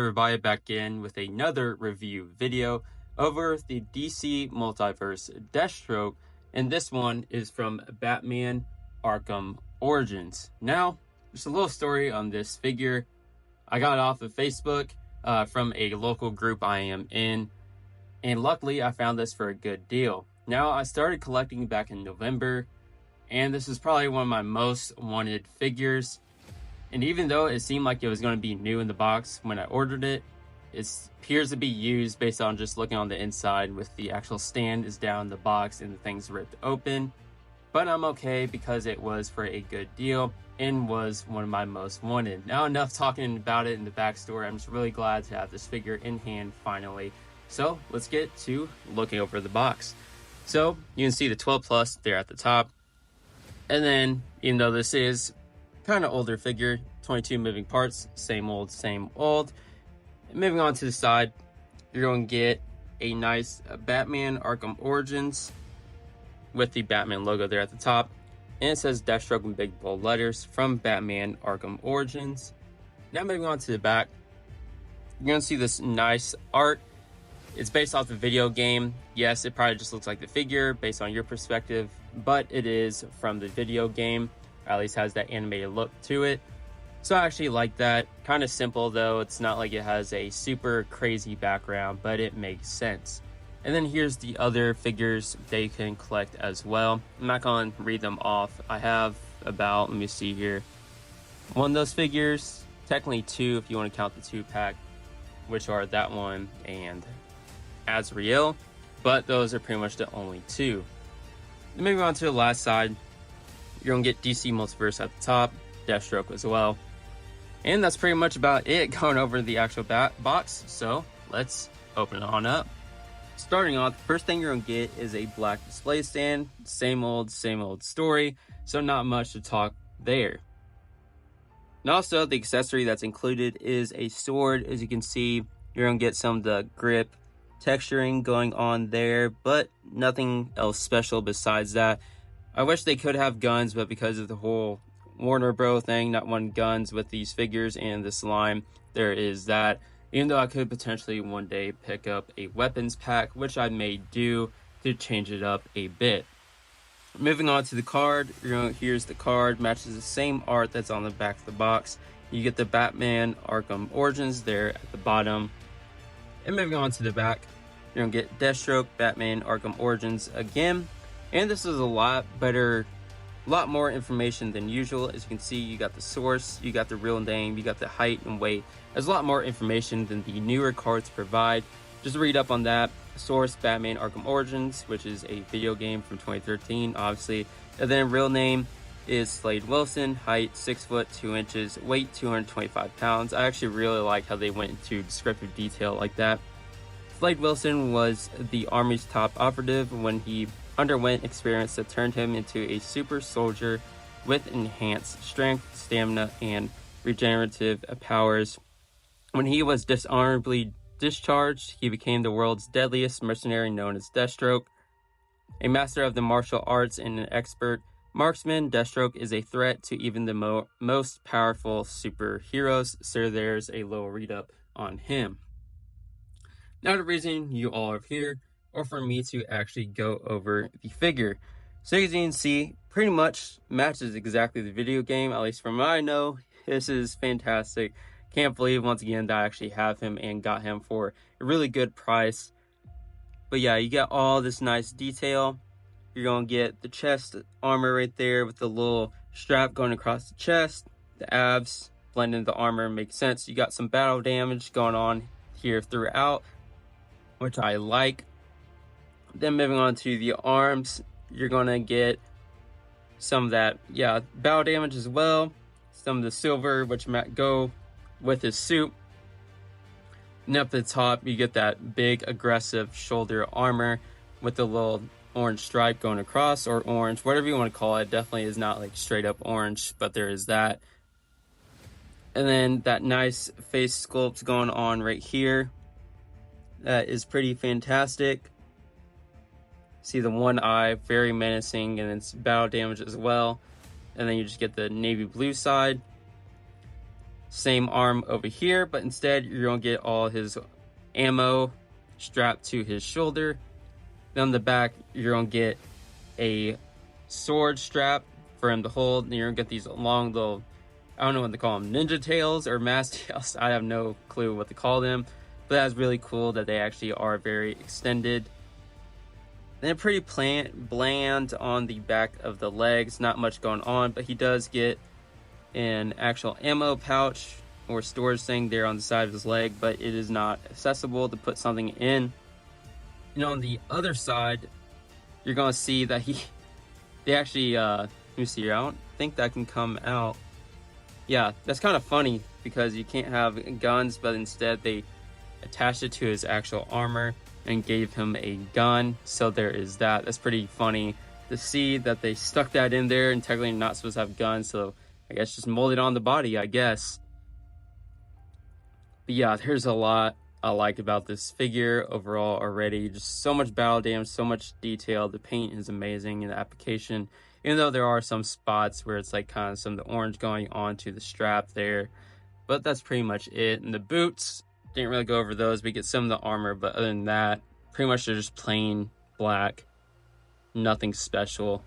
everybody, back in with another review video over the DC Multiverse Deathstroke, and this one is from Batman Arkham Origins. Now, just a little story on this figure. I got it off of Facebook from a local group I am in, and luckily I found this for a good deal. Now, I started collecting back in November, and this is probably one of my most wanted figures. And even though it seemed like it was going to be new in the box when I ordered it, it appears to be used based on just looking on the inside, with the actual stand is down the box and the thing's ripped open. But I'm okay because it was for a good deal and was one of my most wanted. Now, enough talking about it in the backstory. I'm just really glad to have this figure in hand finally. So let's get to looking over the box. So you can see the 12 plus there at the top. And then, even though this is kind of older figure, 22 moving parts, same old. Moving on to the side, you're going to get a nice Batman Arkham Origins with the Batman logo there at the top, and it says Deathstroke in big bold letters from Batman Arkham Origins. Now moving on to the back, you're going to see this nice art. It's based off the video game. Yes, it probably just looks like the figure based on your perspective, but it is from the video game. At least has that animated look to it. So I actually like that. Kind of simple though. It's not like it has a super crazy background, but it makes sense. And then here's the other figures that you can collect as well. I'm not going to read them off. I have about, let me see here, one of those figures, technically two if you want to count the 2-pack, which are that one and Azrael, but those are pretty much the only two. Then moving on to the last side, you're going to get DC Multiverse at the top, Deathstroke as well. And that's pretty much about it going over the actual box. So let's open it on up. Starting off, the first thing you're going to get is a black display stand. Same old story. So not much to talk there. And also the accessory that's included is a sword. As you can see, you're going to get some of the grip texturing going on there, but nothing else special besides that. I wish they could have guns, but because of the whole Warner Bros. Thing, not wanting guns with these figures and the slime, there is that. Even though I could potentially one day pick up a weapons pack, which I may do to change it up a bit. Moving on to the card, here's the card, matches the same art that's on the back of the box. You get the Batman Arkham Origins there at the bottom. And moving on to the back, you're going to get Deathstroke, Batman Arkham Origins again. And this is a lot more information than usual. As you can see, you got the source, you got the real name, you got the height and weight. There's a lot more information than the newer cards provide. Just read up on that. Source, Batman Arkham Origins, which is a video game from 2013, obviously. And then real name is Slade Wilson, height 6 foot 2 inches, weight 225 pounds. I actually really like how they went into descriptive detail like that. Slade Wilson was the Army's top operative when he underwent experience that turned him into a super soldier with enhanced strength, stamina, and regenerative powers. When he was dishonorably discharged, he became the world's deadliest mercenary known as Deathstroke. A master of the martial arts and an expert marksman, Deathstroke is a threat to even the most powerful superheroes, so there's a little read-up on him. Now the reason you all are here, or for me to actually go over the figure. So as you can see, pretty much matches exactly the video game, at least from what I know. This is fantastic. Can't believe once again that I actually have him and got him for a really good price. But yeah, you got all this nice detail. You're going to get the chest armor right there with the little strap going across the chest. The abs blending the armor makes sense. You got some battle damage going on here throughout, which I like. Then moving on to the arms, you're going to get some of that, battle damage as well. Some of the silver, which might go with his suit. And up the top, you get that big, aggressive shoulder armor with the little orange stripe going across, or orange, whatever you want to call it. Definitely is not like straight up orange, but there is that. And then that nice face sculpt going on right here. That is pretty fantastic. See the one eye, very menacing, and it's battle damage as well. And then you just get the navy blue side. same arm over here, but instead you're gonna get all his ammo strapped to his shoulder. Then on the back, you're gonna get a sword strap for him to hold, and you're gonna get these long little, I don't know what to call them, ninja tails or mass tails. I have no clue what to call them, but that's really cool that they actually are very extended. Then pretty bland on the back of the legs, not much going on, but he does get an actual ammo pouch or storage thing there on the side of his leg, but it is not accessible to put something in. And on the other side, you're gonna see that they actually, let me see here, I don't think that can come out. Yeah, that's kind of funny because you can't have guns, but instead they attached it to his actual armor and gave him a gun. So there is that. That's pretty funny to see that they stuck that in there, and technically you're not supposed to have guns, so I guess just mold it on the body, I guess. But yeah, there's a lot I like about this figure overall already. Just so much battle damage, so much detail. The paint is amazing in the application, even though there are some spots where it's like kind of some of the orange going onto the strap there. But that's pretty much it. And the boots, didn't really go over those. We get some of the armor, but other than that, pretty much they're just plain black. Nothing special.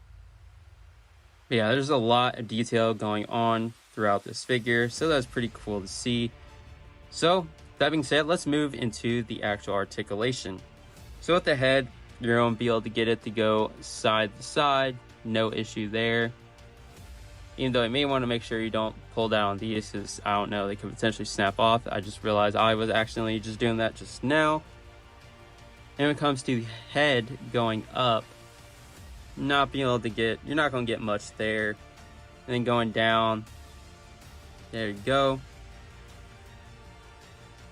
But yeah, there's a lot of detail going on throughout this figure, so that's pretty cool to see. So, that being said, let's move into the actual articulation. So with the head, you're going to be able to get it to go side to side. No issue there. Even though you may want to make sure you don't pull down on these, because I don't know, they could potentially snap off. I just realized I was accidentally just doing that just now. And when it comes to the head going up, not being able to get, you're not going to get much there. And then going down, there you go.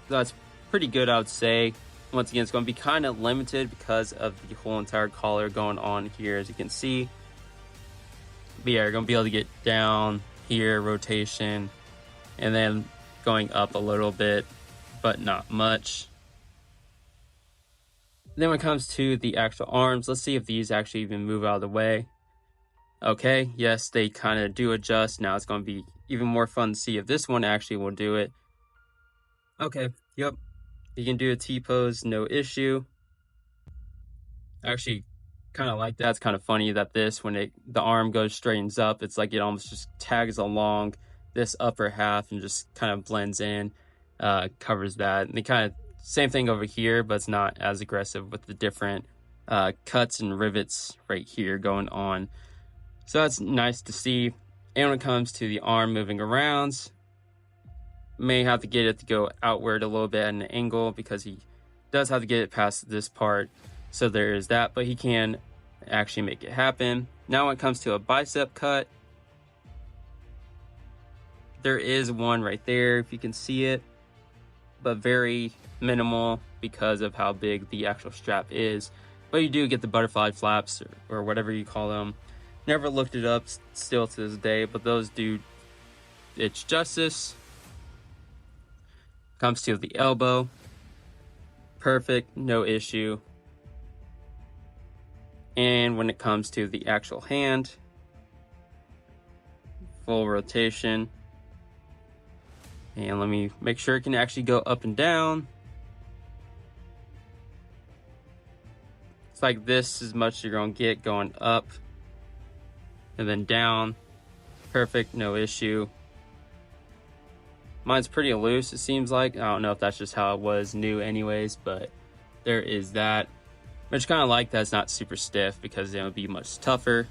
So that's pretty good, I would say. Once again, it's going to be kind of limited because of the whole entire collar going on here, as you can see. But yeah, you're going to be able to get down here, rotation, and then going up a little bit, but not much. Then when it comes to the actual arms, let's see if these actually even move out of the way. Okay, yes, they kind of do adjust. Now it's going to be even more fun to see if this one actually will do it. Okay, yep. You can do a T-pose, no issue. Actually, kind of like that. It's kind of funny that this, when the arm goes straightens up, it's like it almost just tags along this upper half and just kind of blends in, covers that. And they kind of, same thing over here, but it's not as aggressive with the different cuts and rivets right here going on. So that's nice to see. And when it comes to the arm moving around, may have to get it to go outward a little bit at an angle because he does have to get it past this part. So there is that, but he can actually make it happen. Now when it comes to a bicep cut, there is one right there if you can see it, but very minimal because of how big the actual strap is. But you do get the butterfly flaps or whatever you call them. Never looked it up still to this day, but those do its justice. Comes to the elbow, perfect, no issue. And when it comes to the actual hand, full rotation. And let me make sure it can actually go up and down. It's like this as much as you're going to get going up and then down. Perfect, no issue. Mine's pretty loose, it seems like. I don't know if that's just how it was new anyways, but there is that. Which kind of like that it's not super stiff because it would be much tougher.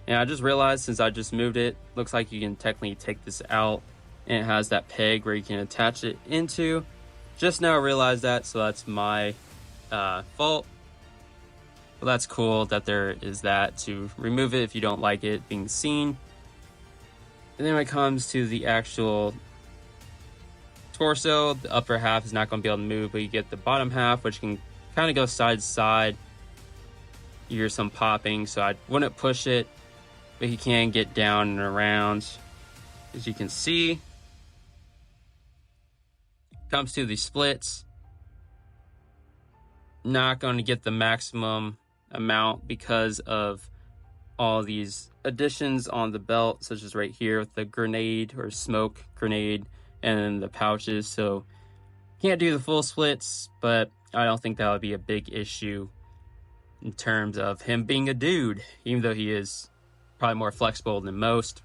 And I just realized since I just moved it, looks like you can technically take this out and it has that peg where you can attach it into. Just now realized that, so that's my fault. But that's cool that there is that to remove it if you don't like it being seen. And then when it comes to the actual torso, the upper half is not going to be able to move, but you get the bottom half, which can kind of go side to side. You hear some popping, so I wouldn't push it, but you can get down and around. As you can see, comes to the splits, not going to get the maximum amount because of all these additions on the belt, such as right here with the grenade or smoke grenade and then the pouches. So can't do the full splits, but I don't think that would be a big issue in terms of him being a dude, even though he is probably more flexible than most.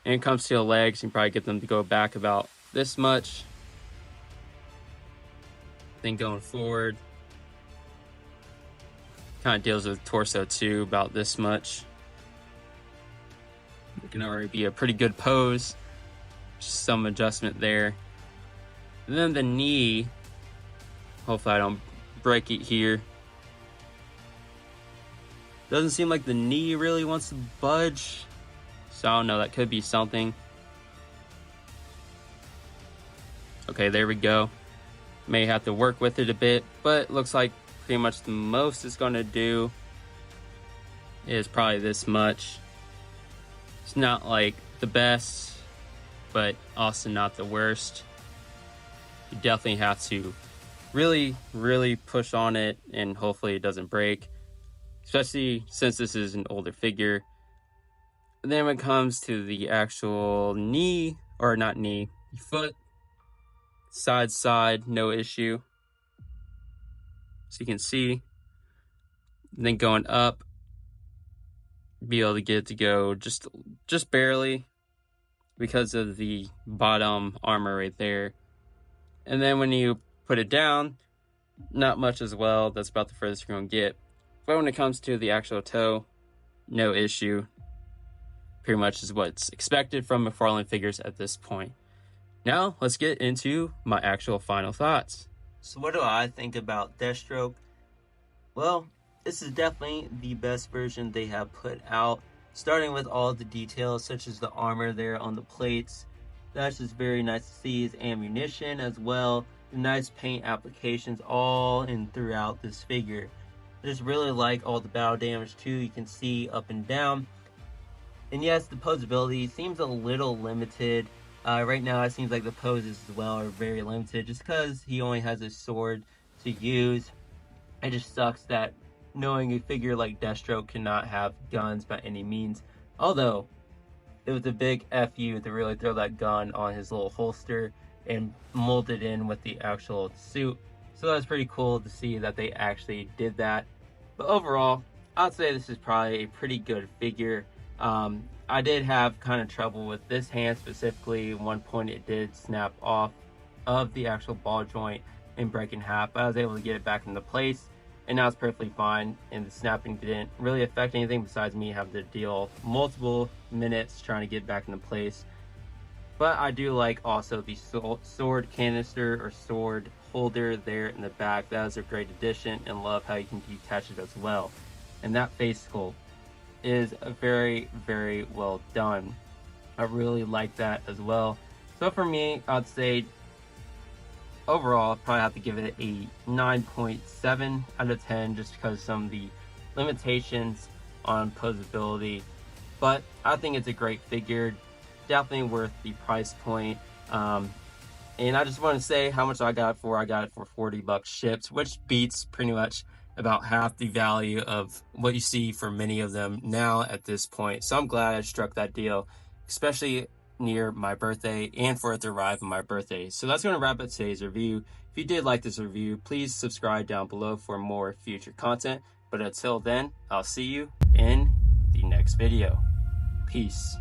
And it comes to the legs, you can probably get them to go back about this much. Then going forward, kind of deals with torso too, about this much. It can already be a pretty good pose. Just some adjustment there. And then the knee, hopefully I don't break it here. Doesn't seem like the knee really wants to budge. So I don't know, that could be something. Okay, there we go. May have to work with it a bit, but looks like pretty much the most it's going to do is probably this much. It's not like the best, but also not the worst. You definitely have to really push on it, and hopefully it doesn't break, especially since this is an older figure. And then when it comes to the actual knee, or not knee, foot, side, no issue. So you can see. And then going up, be able to get it to go just barely because of the bottom armor right there. And then when you put it down, not much as well. That's about the furthest you're going to get. But when it comes to the actual toe, no issue. Pretty much is what's expected from McFarlane figures at this point. Now, let's get into my actual final thoughts. So what do I think about Deathstroke? Well, this is definitely the best version they have put out. Starting with all the details, such as the armor there on the plates. That's just very nice to see. His ammunition as well. The nice paint applications all in throughout this figure. I just really like all the battle damage too. You can see up and down. And yes, the posability seems a little limited. Right now, it seems like the poses as well are very limited just because he only has his sword to use. It just sucks that knowing a figure like Deathstroke cannot have guns by any means. Although, it was a big FU to really throw that gun on his little holster and mold it in with the actual suit. So that was pretty cool to see that they actually did that. But overall, I'd say this is probably a pretty good figure. I did have kind of trouble with this hand specifically. At one point it did snap off of the actual ball joint and break in half, but I was able to get it back into place, and now it's perfectly fine, and the snapping didn't really affect anything besides me having to deal multiple minutes trying to get back into place. But I do like also the sword canister or sword holder there in the back. That is a great addition, and love how you can detach it as well. And that face sculpt is very well done. I really like that as well. So for me, I'd say overall I'd probably have to give it a 9.7 out of 10 just because of some of the limitations on posability. But I think it's a great figure, definitely worth the price point. And I just want to say how much I got it for. I got it for $40 shipped, which beats pretty much about half the value of what you see for many of them now at this point. So I'm glad I struck that deal, especially near my birthday and for it to arrive on my birthday. So that's going to wrap up today's review. If you did like this review, please subscribe down below for more future content. But until then, I'll see you in the next video. Peace.